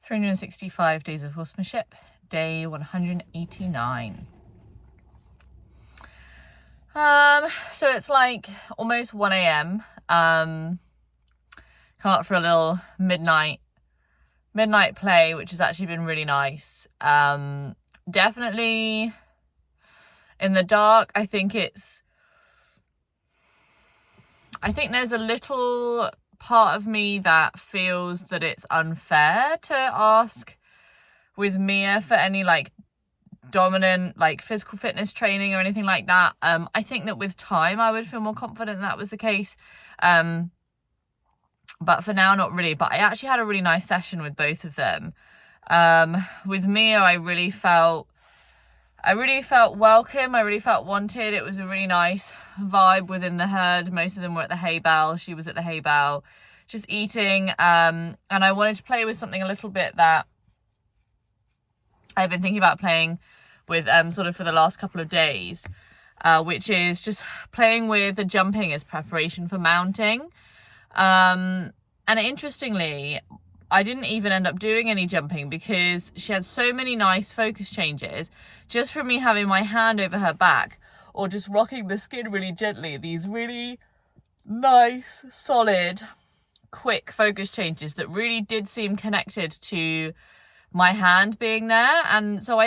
365 Days of Horsemanship, day 189. So it's like almost 1 a.m. Come up for a little midnight play, which has actually been really nice. Definitely in the dark, I think there's a little part of me that feels that it's unfair to ask with Mia for any dominant physical fitness training or anything like that. I think that with time I would feel more confident that was the case, but for now not really. But I actually had a really nice session with both of them. With Mia, I really felt welcome. I really felt wanted. It was a really nice vibe within the herd. Most of them were at the hay bale. She was at the hay bale just eating, and I wanted to play with something a little bit that I've been thinking about playing with sort of for the last couple of days, which is just playing with the jumping as preparation for mounting. And interestingly, I didn't even end up doing any jumping because she had so many nice focus changes just from me having my hand over her back or just rocking the skin really gently. These really nice, solid, quick focus changes that really did seem connected to my hand being there. And so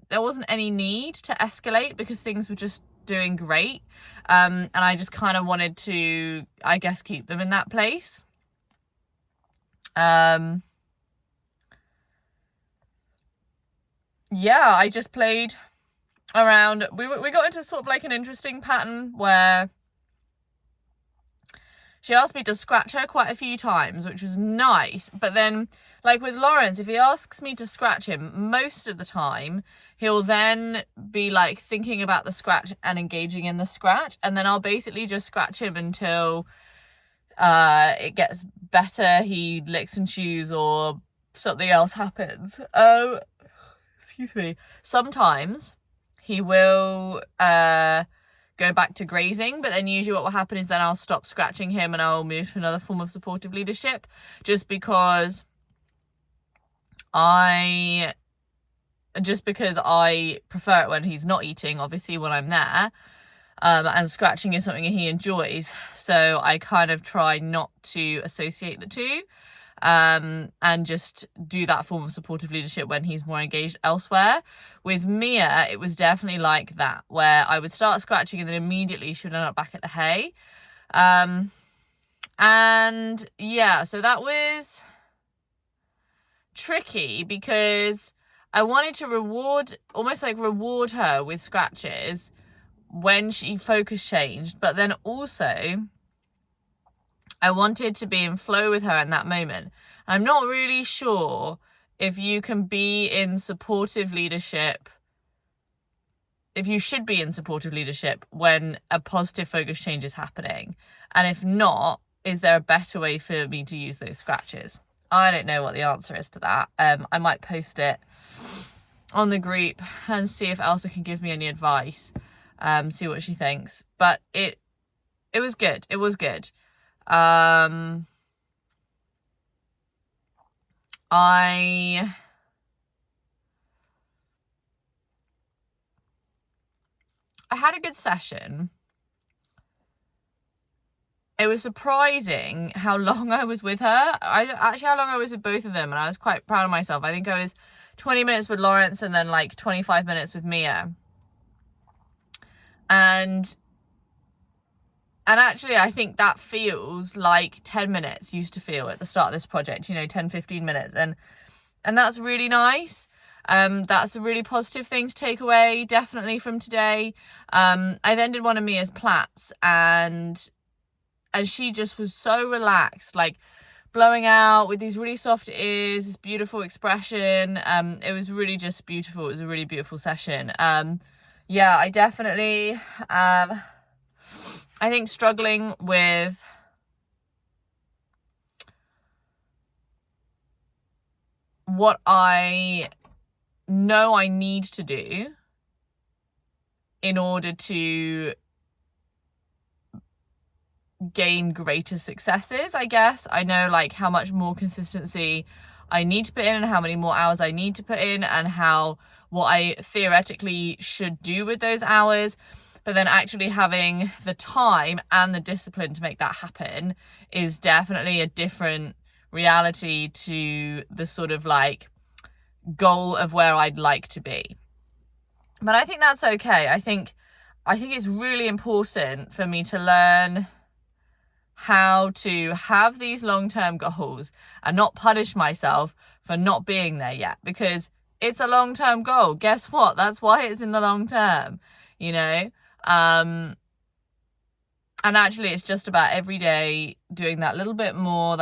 there wasn't any need to escalate because things were just doing great. And I just kind of wanted to, I guess, keep them in that place. Yeah, I just played around. We got into sort of like an interesting pattern where she asked me to scratch her quite a few times, which was nice. But then, like with Lawrence, if he asks me to scratch him, most of the time, he'll then be like thinking about the scratch and engaging in the scratch. And then I'll basically just scratch him until it gets better, he licks and chews, or something else happens. Excuse me. Sometimes he will go back to grazing, but then usually what will happen is then I'll stop scratching him and I'll move to another form of supportive leadership, just because I prefer it when he's not eating, obviously, when I'm there. And scratching is something he enjoys, so I kind of try not to associate the two, and just do that form of supportive leadership when he's more engaged elsewhere. With Mia, it was definitely like that, where I would start scratching and then immediately she would end up back at the hay. And yeah, so that was tricky because I wanted to reward her with scratches when she focus changed, but then also I wanted to be in flow with her in that moment. I'm not really sure if you can be in supportive leadership, if you should be in supportive leadership when a positive focus change is happening. And if not, is there a better way for me to use those scratches? I don't know what the answer is to that. I might post it on the group and see if Elsa can give me any advice, see what she thinks. But it was good. It was good. I had a good session. It was surprising how long I was with her. How long I was with both of them, and I was quite proud of myself. I think I was 20 minutes with Lawrence and then 25 minutes with Mia. And actually, I think that feels like 10 minutes used to feel at the start of this project, 10, 15 minutes. And that's really nice. That's a really positive thing to take away, definitely, from today. I then did one of Mia's plats, and she just was so relaxed, blowing out with these really soft ears, this beautiful expression. It was really just beautiful. It was a really beautiful session. Yeah, I definitely... I think struggling with what I know I need to do in order to gain greater successes, I guess. I know how much more consistency I need to put in and how many more hours I need to put in and what I theoretically should do with those hours. But then actually having the time and the discipline to make that happen is definitely a different reality to the sort of like goal of where I'd like to be. But I think that's okay. I think it's really important for me to learn how to have these long-term goals and not punish myself for not being there yet, because it's a long-term goal. Guess what? That's why it's in the long term, you know? And actually it's just about every day doing that little bit more,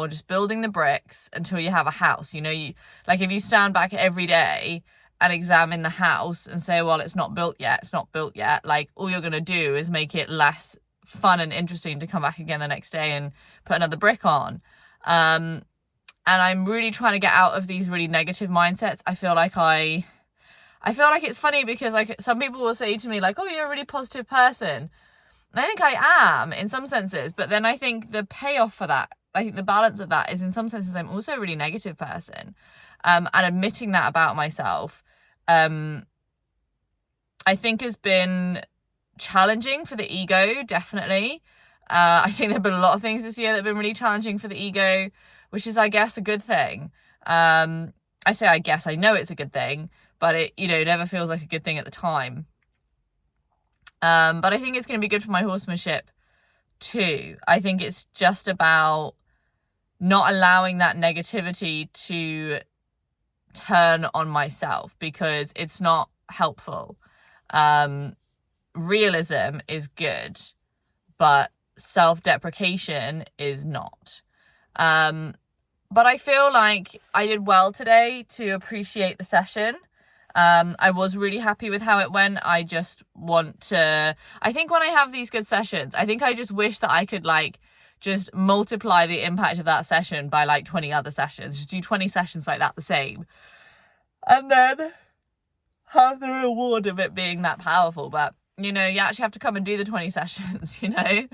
just building the bricks until you have a house. You know, if you stand back every day and examine the house and say, well, it's not built yet, like all you're going to do is make it less fun and interesting to come back again the next day and put another brick on. And I'm really trying to get out of these really negative mindsets. I feel like it's funny because like some people will say to me like, oh, you're a really positive person. And I think I am in some senses, but then I think the payoff for that, I think the balance of that is in some senses I'm also a really negative person. And admitting that about myself, I think has been challenging for the ego, definitely. I think there have been a lot of things this year that have been really challenging for the ego, which is, I guess, a good thing. I say I guess, I know it's a good thing, but it, never feels like a good thing at the time. But I think it's going to be good for my horsemanship too. I think it's just about not allowing that negativity to turn on myself, because it's not helpful. Realism is good, but self-deprecation is not. But I feel like I did well today to appreciate the session. I was really happy with how it went. I think when I have these good sessions, I think I just wish that I could just multiply the impact of that session by 20 other sessions. Just do 20 sessions like that the same. And then have the reward of it being that powerful. But, you actually have to come and do the 20 sessions, But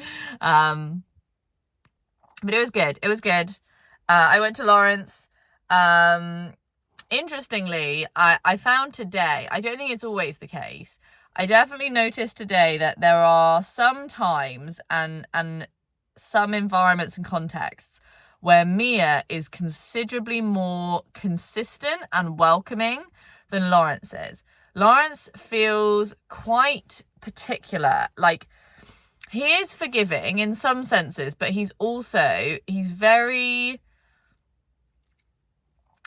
it was good. I went to Lawrence. Interestingly, I found today, I don't think it's always the case, I definitely noticed today that there are some times and some environments and contexts where Mia is considerably more consistent and welcoming than Lawrence is. Lawrence feels quite particular. He is forgiving in some senses, but he's very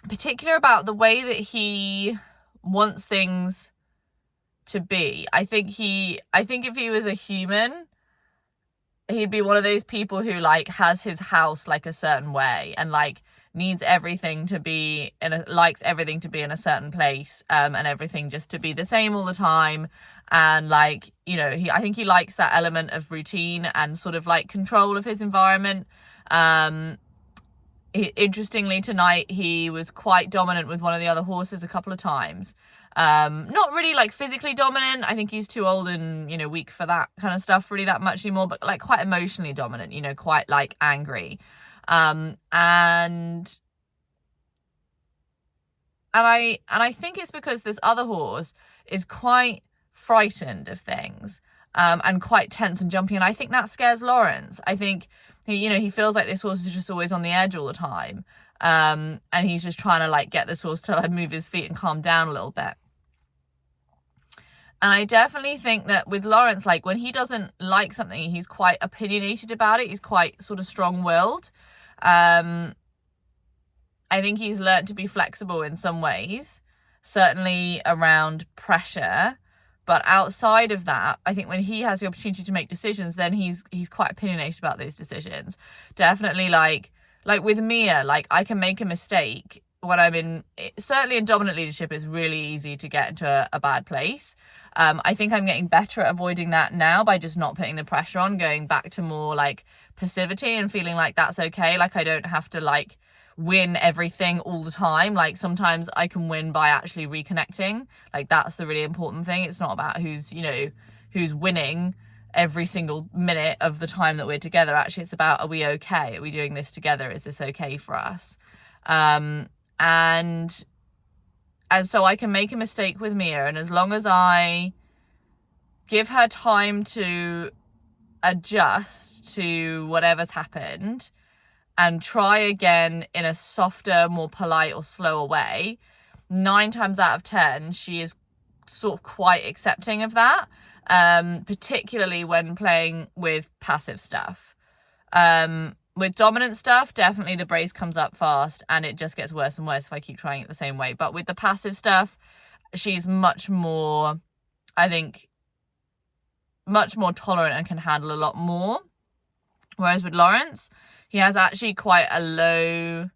particular about the way that he wants things to be. I think if he was a human, he'd be one of those people who has his house a certain way and needs everything to be likes everything to be in a certain place, and everything just to be the same all the time. And I think he likes that element of routine and sort of control of his environment. Interestingly, tonight he was quite dominant with one of the other horses a couple of times. Not really physically dominant. I think he's too old and weak for that kind of stuff really that much anymore, but quite emotionally dominant, quite angry. And I think it's because this other horse is quite frightened of things, and quite tense and jumpy, and I think that scares Lawrence. I think he feels like this horse is just always on the edge all the time, and he's just trying to get this horse to move his feet and calm down a little bit. And I definitely think that with Lawrence, when he doesn't like something, he's quite opinionated about it. He's quite sort of strong-willed. I think he's learnt to be flexible in some ways, certainly around pressure. But outside of that, I think when he has the opportunity to make decisions, then he's quite opinionated about those decisions. Definitely with Mia, I can make a mistake when I'm certainly in dominant leadership, it's really easy to get into a bad place. I think I'm getting better at avoiding that now by just not putting the pressure on, going back to more passivity and feeling like that's okay. I don't have to win everything all the time. Sometimes I can win by actually reconnecting. That's the really important thing. It's not about who's winning every single minute of the time that we're together. Actually, it's about, are we okay? Are we doing this together? Is this okay for us? And so I can make a mistake with Mia, and as long as I give her time to adjust to whatever's happened and try again in a softer, more polite or slower way, 9 times out of 10 she is sort of quite accepting of that, particularly when playing with passive stuff. With dominant stuff, definitely the brace comes up fast and it just gets worse and worse if I keep trying it the same way. But with the passive stuff, she's much more, I think, much more tolerant and can handle a lot more. Whereas with Lawrence, he has actually quite a low,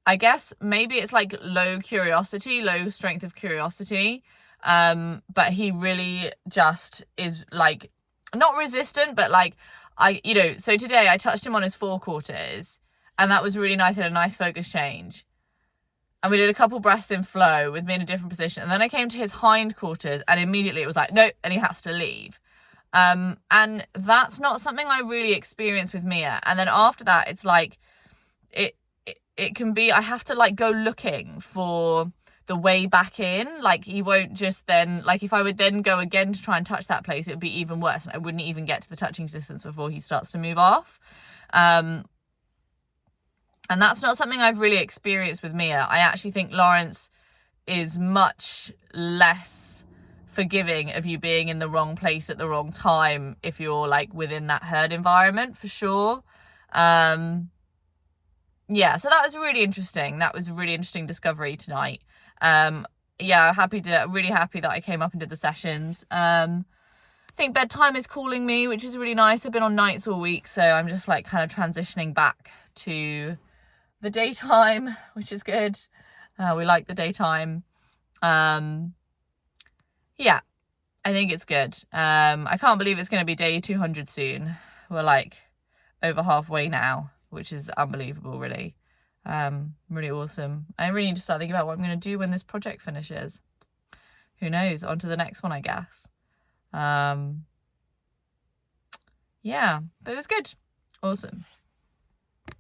I guess maybe it's like low curiosity, low strength of curiosity. But he really just is like, not resistant, but like, so today I touched him on his forequarters and that was really nice. He had a nice focus change. And we did a couple breaths in flow with me in a different position. And then I came to his hindquarters and immediately it was like, no, and he has to leave. And that's not something I really experienced with Mia. And then after that, it's like, it can be, I have to like go looking for the way back in. Like he won't just then, like if I would then go again to try and touch that place, it would be even worse. And I wouldn't even get to the touching distance before he starts to move off. And that's not something I've really experienced with Mia. I actually think Lawrence is much less forgiving of you being in the wrong place at the wrong time if you're like within that herd environment, for sure. Yeah, so that was really interesting. That was a really interesting discovery tonight. Yeah, really happy that I came up and did the sessions. I think bedtime is calling me, which is really nice. I've been on nights all week, so I'm just like kind of transitioning back to the daytime, which is good. We like the daytime. Yeah, I think it's good. I can't believe it's going to be day 200 soon. We're like over halfway now, which is unbelievable, really. Really awesome. I really need to start thinking about what I'm going to do when this project finishes. Who knows? On to the next one, I guess. Yeah, but it was good. Awesome.